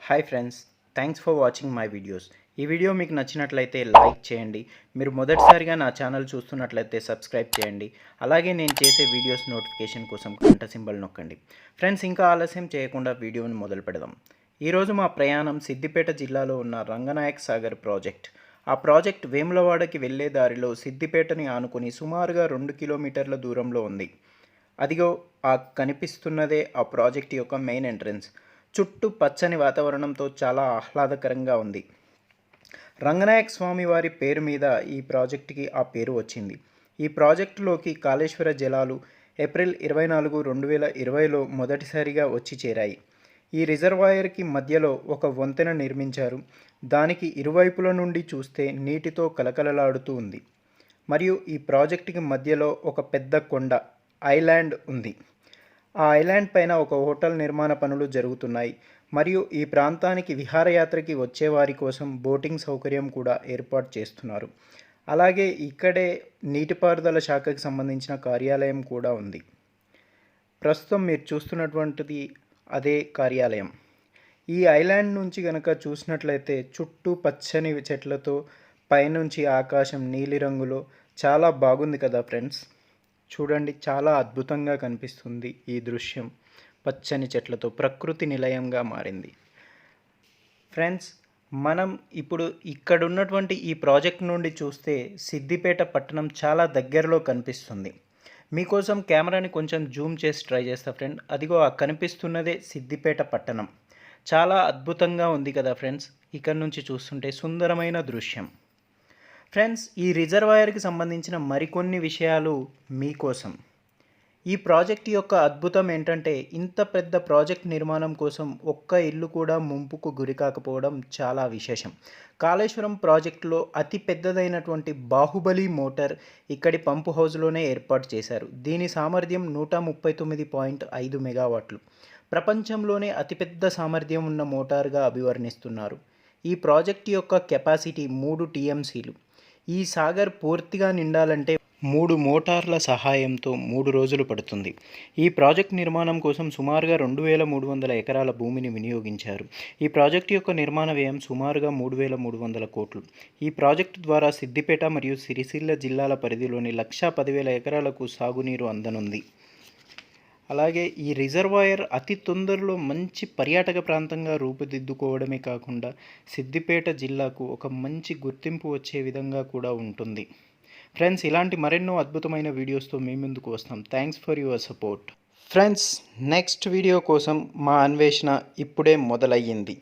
Hi friends, thanks for watching my videos. ఈ video మీకు నచ్చినట్లయితే లైక్ చేయండి. మీరు మొదటిసారిగా నా ఛానల్ చూస్తున్నట్లయితే సబ్స్క్రైబ్ చేయండి. అలాగే నేను చేసే వీడియోస్ నోటిఫికేషన్ కోసం గంట సింబల్ నొక్కండి. ఫ్రెండ్స్, ఇంకా ఆలస్యం చేయకుండా వీడియోని మొదలు పెడదాం. ఈరోజు మా ప్రయాణం సిద్దిపేట జిల్లాలో ఉన్న రంగనాయక్ సాగర్ ప్రాజెక్ట్. ఆ ప్రాజెక్ట్ వేములవాడకి వెళ్లే దారిలో సిద్దిపేటని ఆనుకుని సుమారుగా 2 కిలోమీటర్ల దూరంలో ఉంది. అదిగో ఆ కనిపిస్తున్నదే ఆ ప్రాజెక్ట్ యొక్క మెయిన్ ఎంట్రన్స్. చుట్టూ పచ్చని వాతావరణంతో చాలా ఆహ్లాదకరంగా ఉంది. రంగనాయక స్వామి వారి పేరు మీద ఈ ప్రాజెక్టుకి ఆ పేరు వచ్చింది. ఈ ప్రాజెక్టులోకి కాళేశ్వర జలాలు ఏప్రిల్ 24, 2020లో మొదటిసారిగా వచ్చి చేరాయి. ఈ రిజర్వాయర్కి మధ్యలో ఒక వంతెన నిర్మించారు. దానికి ఇరువైపుల నుండి చూస్తే నీటితో కలకలలాడుతూ ఉంది. మరియు ఈ ప్రాజెక్టుకి మధ్యలో ఒక పెద్ద కొండ ఐలాండ్ ఉంది. ఆ ఐలాండ్ పైన ఒక హోటల్ నిర్మాణ పనులు జరుగుతున్నాయి. మరియు ఈ ప్రాంతానికి విహారయాత్రకి వచ్చేవారి కోసం బోటింగ్ సౌకర్యం కూడా ఏర్పాటు చేస్తున్నారు. అలాగే ఇక్కడే నీటిపారుదల శాఖకి సంబంధించిన కార్యాలయం కూడా ఉంది. ప్రస్తుతం మీరు చూస్తున్నటువంటిది అదే కార్యాలయం. ఈ ఐలాండ్ నుంచి కనుక చూసినట్లయితే చుట్టూ పచ్చని చెట్లతో పైనుంచి ఆకాశం నీలిరంగులో చాలా బాగుంది కదా ఫ్రెండ్స్. చూడండి, చాలా అద్భుతంగా కనిపిస్తుంది ఈ దృశ్యం. పచ్చని చెట్లతో ప్రకృతి నిలయంగా మారింది. ఫ్రెండ్స్, మనం ఇప్పుడు ఇక్కడ ఉన్నటువంటి ఈ ప్రాజెక్ట్ నుండి చూస్తే సిద్దిపేట పట్టణం చాలా దగ్గరలో కనిపిస్తుంది. మీకోసం కెమెరాని కొంచెం జూమ్ చేసి ట్రై చేస్తా ఫ్రెండ్. అదిగో ఆ కనిపిస్తున్నదే సిద్దిపేట పట్టణం. చాలా అద్భుతంగా ఉంది కదా ఫ్రెండ్స్. ఇక్కడ నుంచి చూస్తుంటే సుందరమైన దృశ్యం. ఫ్రెండ్స్, ఈ రిజర్వాయర్కి సంబంధించిన మరికొన్ని విషయాలు మీకోసం. ఈ ప్రాజెక్ట్ యొక్క అద్భుతం ఏంటంటే, ఇంత పెద్ద ప్రాజెక్ట్ నిర్మాణం కోసం ఒక్క ఇల్లు కూడా ముంపుకు గురి కాకపోవడం చాలా విశేషం. కాళేశ్వరం ప్రాజెక్టులో అతి పెద్దదైనటువంటి బాహుబలి మోటార్ ఇక్కడి పంపు హౌస్లోనే ఏర్పాటు చేశారు. దీని సామర్థ్యం 139.5 మెగావాట్లు. ప్రపంచంలోనే అతిపెద్ద సామర్థ్యం ఉన్న మోటార్గా అభివర్ణిస్తున్నారు. ఈ ప్రాజెక్ట్ యొక్క కెపాసిటీ 3 టీఎంసీలు. ఈ సాగర్ పూర్తిగా నిండాలంటే 3 మోటార్ల సహాయంతో 3 రోజులు పడుతుంది. ఈ ప్రాజెక్ట్ నిర్మాణం కోసం సుమారుగా 2300 ఎకరాల భూమిని వినియోగించారు. ఈ ప్రాజెక్టు యొక్క నిర్మాణ వ్యయం సుమారుగా 3300 కోట్లు. ఈ ప్రాజెక్టు ద్వారా సిద్దిపేట మరియు సిరిసిల్ల జిల్లాల పరిధిలోని 110,000 ఎకరాలకు సాగునీరు అందనుంది. అలాగే ఈ రిజర్వాయర్ అతి తొందరలో మంచి పర్యాటక ప్రాంతంగా రూపుదిద్దుకోవడమే కాకుండా సిద్దిపేట జిల్లాకు ఒక మంచి గుర్తింపు వచ్చే విధంగా కూడా ఉంటుంది. ఫ్రెండ్స్, ఇలాంటి మరెన్నో అద్భుతమైన వీడియోస్తో మీ ముందుకు వస్తాం. Thanks for your support. Friends, next video కోసం మా అన్వేషణ ఇప్పుడే మొదలయ్యింది.